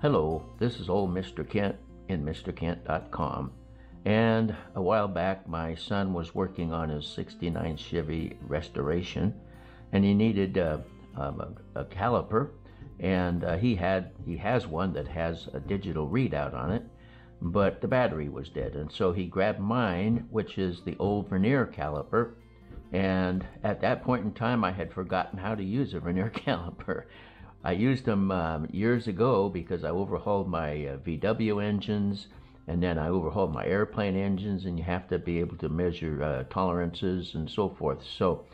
Hello, this is old Mr. Kent in MrKent.com. And a while back, my son was working on his '69 Chevy restoration, and he needed a caliper, and he has one that has a digital readout on it, but the battery was dead, and so he grabbed mine, which is the old Vernier Caliper. And at that point in time, I had forgotten how to use a Vernier Caliper. I used them years ago because I overhauled my VW engines, and then I overhauled my airplane engines, and you have to be able to measure tolerances and so forth. So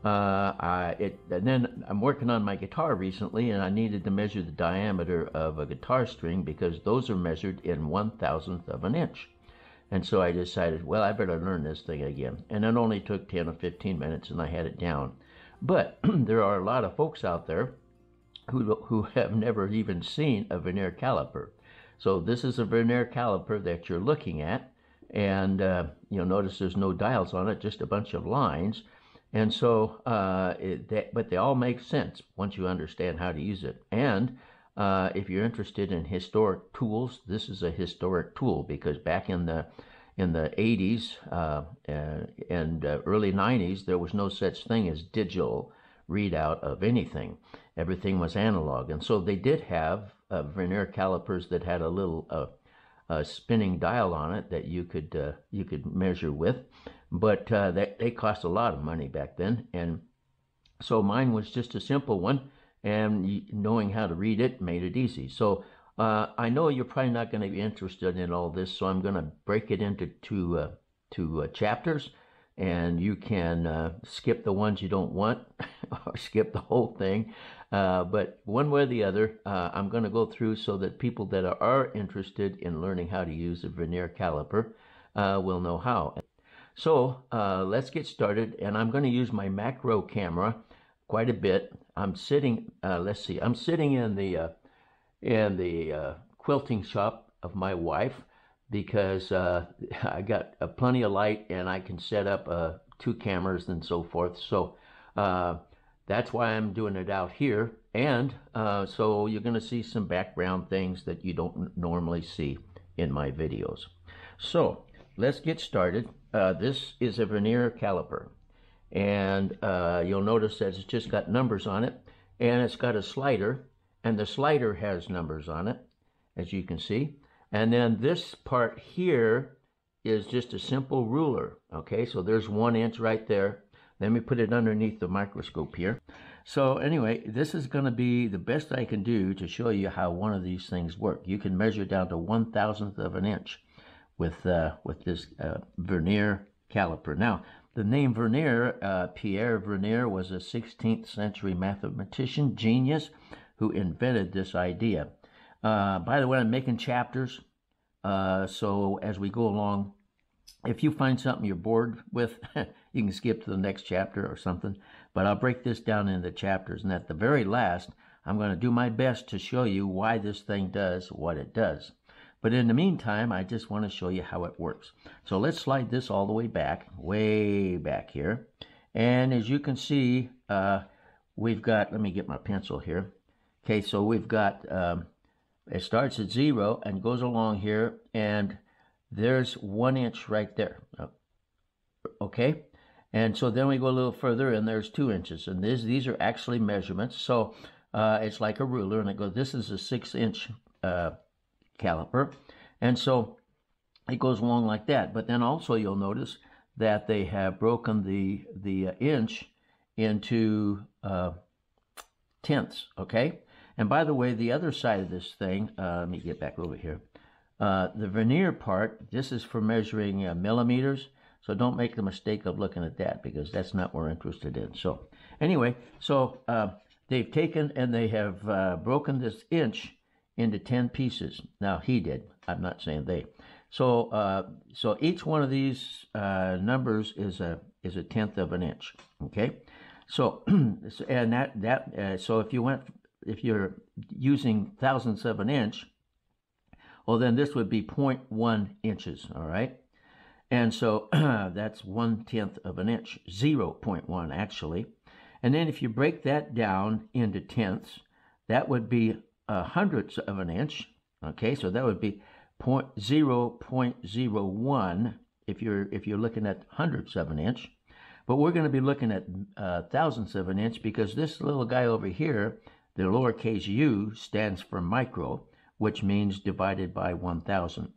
and then I'm working on my guitar recently, and I needed to measure the diameter of a guitar string because those are measured in 1/1000th of an inch. And so I decided, well, I better learn this thing again. And it only took 10 or 15 minutes, and I had it down. But there are a lot of folks out there who have never even seen a Vernier Caliper. So this is a Vernier Caliper that you're looking at, and you'll notice there's no dials on it, just a bunch of lines. And so, but they all make sense once you understand how to use it. And if you're interested in historic tools, this is a historic tool, because back in the 80s and early 90s, there was no such thing as digital readout of anything. Everything was analog, and so they did have Vernier calipers that had a little spinning dial on it that you could measure with, but they cost a lot of money back then. And so mine was just a simple one, and knowing how to read it made it easy. So I know you're probably not going to be interested in all this, so I'm going to break it into two chapters. And you can skip the ones you don't want or skip the whole thing. But one way or the other, I'm going to go through so that people that are interested in learning how to use a Vernier Caliper will know how. So let's get started. And I'm going to use my macro camera quite a bit. I'm sitting, let's see, I'm sitting in the quilting shop of my wife, because I got plenty of light, and I can set up 2 cameras and so forth. So that's why I'm doing it out here. And so you're going to see some background things that you don't normally see in my videos. So let's get started. This is a Vernier Caliper, and you'll notice that it's just got numbers on it, and it's got a slider, and the slider has numbers on it, as you can see. And then this part here is just a simple ruler. Okay, so there's 1 inch right there. Let me put it underneath the microscope here. So anyway, this is going to be the best I can do to show you how one of these things work. You can measure down to 1/1000th of an inch with this Vernier Caliper. Now, the name Vernier, Pierre Vernier, was a 16th century mathematician genius who invented this idea. By the way, I'm making chapters, so as we go along, if you find something you're bored with, you can skip to the next chapter or something, but I'll break this down into chapters, and at the very last, I'm going to do my best to show you why this thing does what it does. But in the meantime, I just want to show you how it works. So let's slide this all the way back here, and as you can see, we've got, let me get my pencil here. Okay, so we've got it starts at 0 and goes along here, and there's 1 inch right there. Okay, and so then we go a little further, and there's 2 inches, and these are actually measurements. So it's like a ruler, and it goes. This is a 6-inch caliper, and so it goes along like that. But then also you'll notice that they have broken the inch into tenths. Okay. And by the way, the other side of this thing, let me get back over here. The Vernier part, this is for measuring millimeters, so don't make the mistake of looking at that, because that's not what we're interested in. So anyway, so they've taken and they have broken this inch into 10 pieces. Now, he did. I'm not saying they. So so each one of these numbers is a 1/10th of an inch. Okay. So and so if you're using thousandths of an inch, well, then this would be 0.1 inches, all right? And so that's 1/10th of an inch, 0.1 actually. And then if you break that down into tenths, that would be hundredths of an inch, Okay, so that would be 0.01 if you're looking at hundredths of an inch. But we're going to be looking at thousandths of an inch because this little guy over here, the lowercase u, stands for micro, which means divided by 1,000.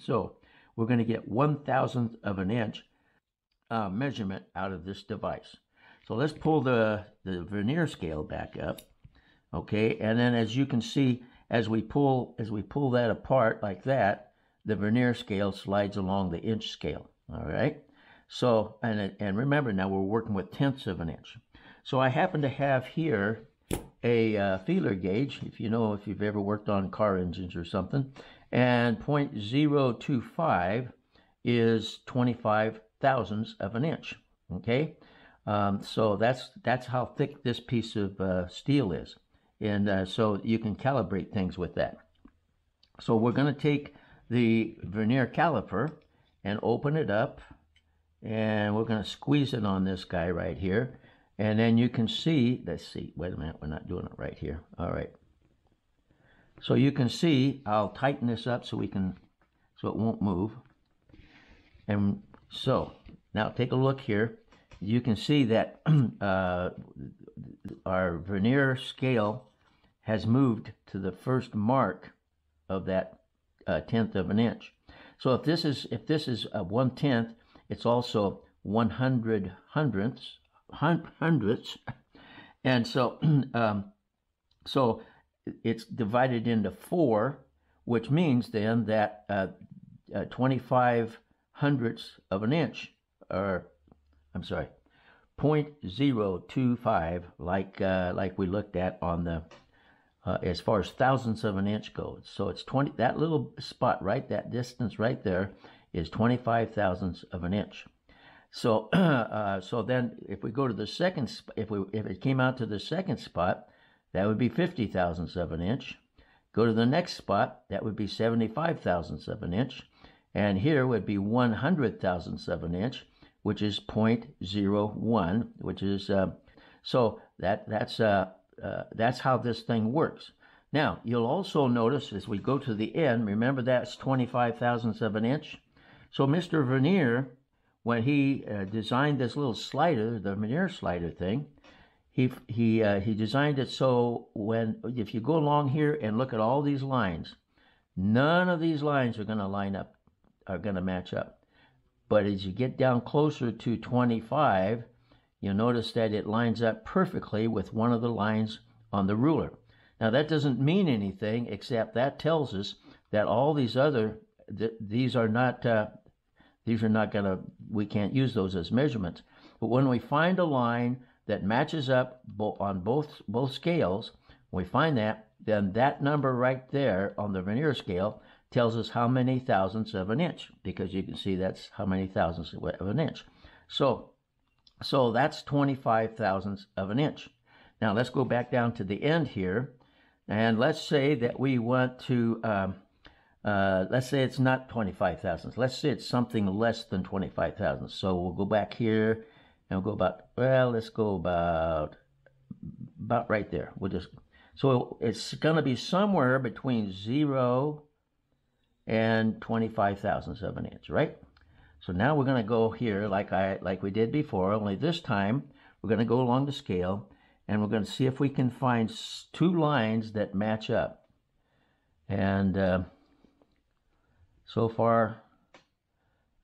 So we're going to get 1,000th of an inch measurement out of this device. So let's pull the vernier scale back up. Okay, and then as you can see, as we pull that apart like that, the vernier scale slides along the inch scale. All right. So and remember now we're working with tenths of an inch. So I happen to have here a feeler gauge, if you've ever worked on car engines or something, and 0.025 is 25 thousandths of an inch. Okay, so that's how thick this piece of steel is. And so you can calibrate things with that. So we're going to take the vernier caliper and open it up, and we're going to squeeze it on this guy right here. And then you can see, let's see, wait a minute, we're not doing it right here. All right. So you can see, I'll tighten this up so it won't move. And so now take a look here. You can see that our vernier scale has moved to the first mark of that tenth of an inch. So if this is 1/10, it's also 100 hundredths, and so so it's divided into 4, which means then that 25 hundredths of an inch, or I'm sorry, 0.025, like we looked at on the as far as thousandths of an inch goes. So it's 20. That little spot right, that distance right there, is 25 thousandths of an inch. So so then if we go to the second, if it came out to the second spot, that would be 50 thousandths of an inch. Go to the next spot, that would be 75 thousandths of an inch, and here would be 100 thousandths of an inch, which is 0.01, which is so that's how this thing works. Now you'll also notice as we go to the end, remember that's 25 thousandths of an inch. So Mr. Vernier, when he designed this little slider, the vernier slider thing, he designed it so if you go along here and look at all these lines, none of these lines are going to match up. But as you get down closer to 25, you'll notice that it lines up perfectly with one of the lines on the ruler. Now that doesn't mean anything, except that tells us that all these other these are not gonna, we can't use those as measurements. But when we find a line that matches up on both scales, we find that, then that number right there on the vernier scale tells us how many thousandths of an inch, because you can see that's how many thousandths of an inch. So that's 25 thousandths of an inch. Now let's go back down to the end here, and let's say that we want to, let's say it's not 25 thousandths. Let's say it's something less than 25 thousandths. So we'll go back here and we'll go about, well, let's go about right there. So it's going to be somewhere between 0 and 25 thousandths of an inch, right? So now we're going to go here like we did before, only this time we're going to go along the scale, and we're going to see if we can find 2 lines that match up. And so far,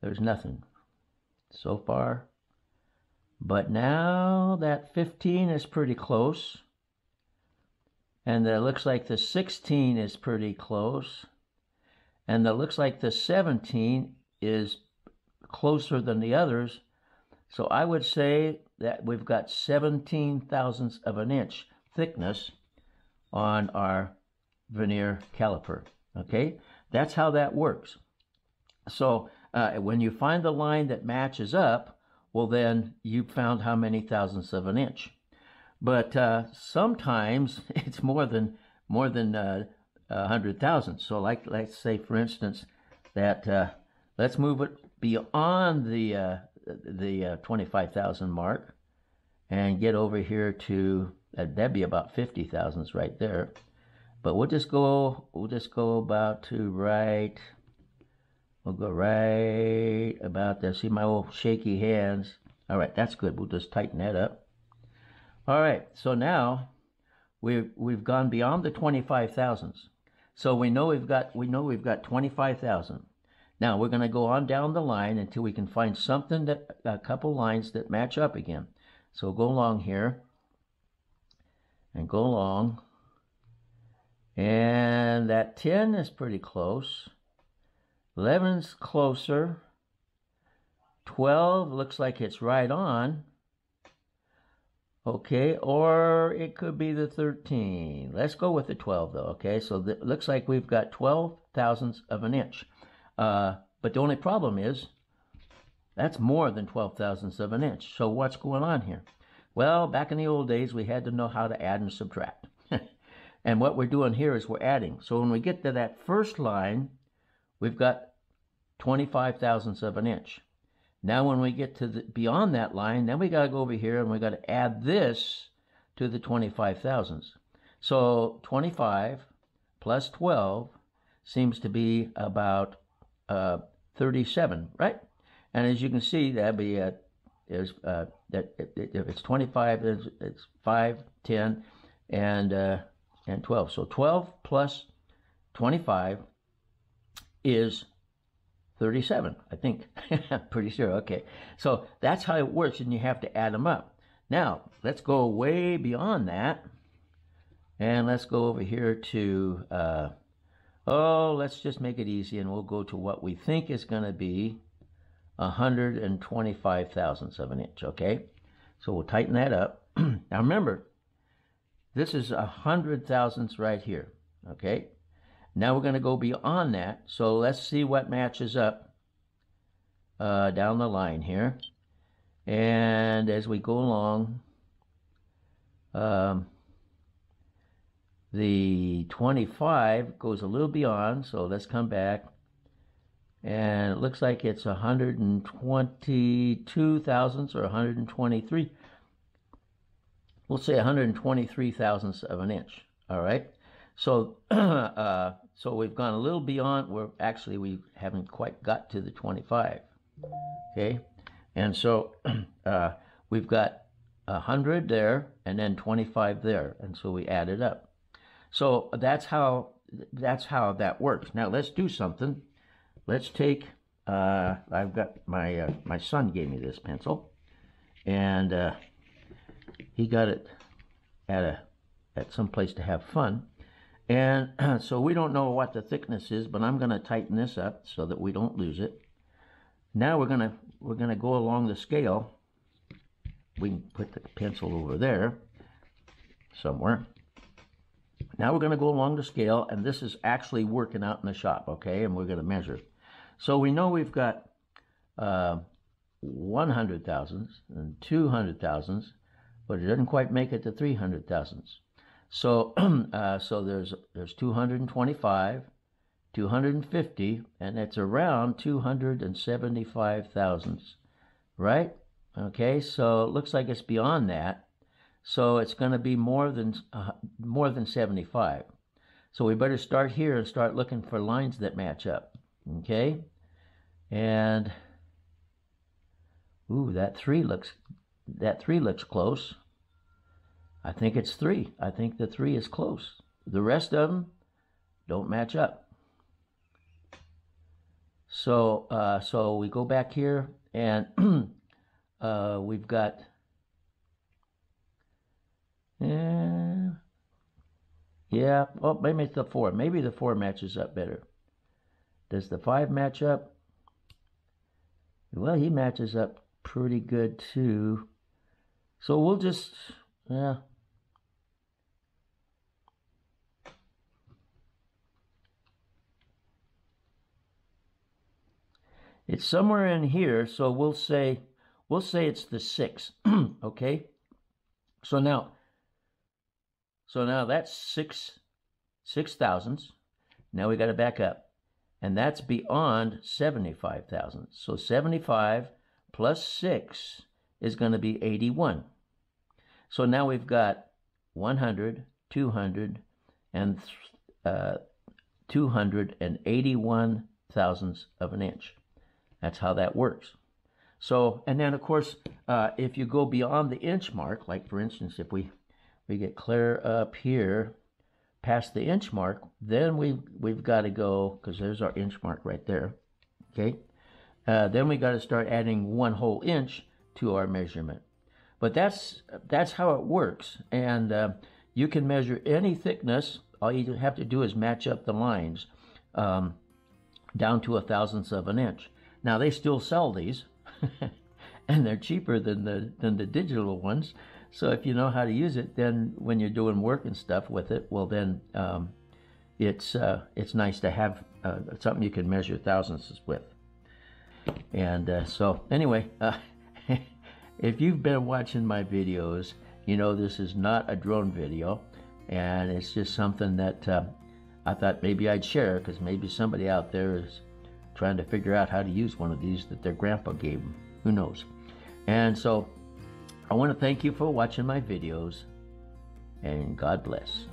there's nothing so far. But now that 15 is pretty close, and it looks like the 16 is pretty close, and it looks like the 17 is closer than the others. So I would say that we've got 17 thousandths of an inch thickness on our vernier caliper. Okay, that's how that works. So when you find the line that matches up, well, then you found how many thousandths of an inch. But sometimes it's more than 100 thousandths. So let's say, for instance, that let's move it beyond the 25,000 mark and get over here to that'd be about 50 thousandths right there. But we'll just go about to right. We'll go right about there. See my old shaky hands. All right, that's good. We'll just tighten that up. All right, so now we've gone beyond the 25,000s. So we know we've got 25,000. Now we're going to go on down the line until we can find something that a couple lines that match up again. So go along here and go along. And that 10 is pretty close. 11's closer. 12 looks like it's right on. Okay, or it could be the 13. Let's go with the 12 though, okay? So it looks like we've got 12 thousandths of an inch. But the only problem is that's more than 12 thousandths of an inch. So what's going on here? Well, back in the old days, we had to know how to add and subtract. And what we're doing here is we're adding. So when we get to that first line, we've got 25 thousandths of an inch. Now when we get to beyond that line, then we got to go over here and we got to add this to the 25 thousandths. So 25 plus 12 seems to be about 37, right? And as you can see, that'd be if it's 25, it's 5, 10, and 12. So 12 plus 25 is 37, I think. I'm pretty sure. Okay. So that's how it works, and you have to add them up. Now, let's go way beyond that. And let's go over here to, let's just make it easy, and we'll go to what we think is going to be 125 thousandths of an inch, okay? So we'll tighten that up. Now remember, this is 100 thousandths right here, okay? Now we're going to go beyond that, so let's see what matches up down the line here. And as we go along, the 25 goes a little beyond, so let's come back. And it looks like it's 122 thousandths or 123. We'll say 123 thousandths of an inch, all right? So so we've gone a little beyond. We haven't quite got to the 25, okay? And so we've got 100 there and then 25 there, and so we add it up. So that's how that works. Now let's do something. Let's take. I've got my son gave me this pencil, and he got it at some place to have fun. And so we don't know what the thickness is, but I'm going to tighten this up so that we don't lose it. Now we're going to go along the scale. We can put the pencil over there somewhere. Now we're going to go along the scale, and this is actually working out in the shop, okay? And we're going to measure. So we know we've got 100 thousandths and 200 thousandths, but it doesn't quite make it to 300 thousandths. So so there's 225, 250, and it's around 275 thousandths, right? Okay, so it looks like it's beyond that. So it's going to be more than 75. So we better start here and start looking for lines that match up. Okay, and ooh, that three looks close. I think it's 3. I think the 3 is close. The rest of them don't match up. So so we go back here, and we've got yeah. Oh, maybe it's the 4. Maybe the 4 matches up better. Does the 5 match up? Well, he matches up pretty good too. So we'll just it's somewhere in here, so we'll say it's the 6. Okay? So now that's 6 thousandths. Now we got to back up. And that's beyond 75 thousandths. So 75 plus 6 is going to be 81. So now we've got 100, 200, and 281 thousandths of an inch. That's how that works. So, and then of course, if you go beyond the inch mark, like for instance, if we get clear up here past the inch mark, then we've got to go, because there's our inch mark right there. Okay, then we got to start adding 1 whole inch to our measurement. But that's how it works, and you can measure any thickness. All you have to do is match up the lines down to 1,000th of an inch. Now they still sell these, and they're cheaper than the digital ones. So if you know how to use it, then when you're doing work and stuff with it, well then it's nice to have something you can measure thousandths with. And so anyway, if you've been watching my videos, you know this is not a drone video, and it's just something that I thought maybe I'd share, because maybe somebody out there is trying to figure out how to use one of these that their grandpa gave them. Who knows? And so I want to thank you for watching my videos, and God bless.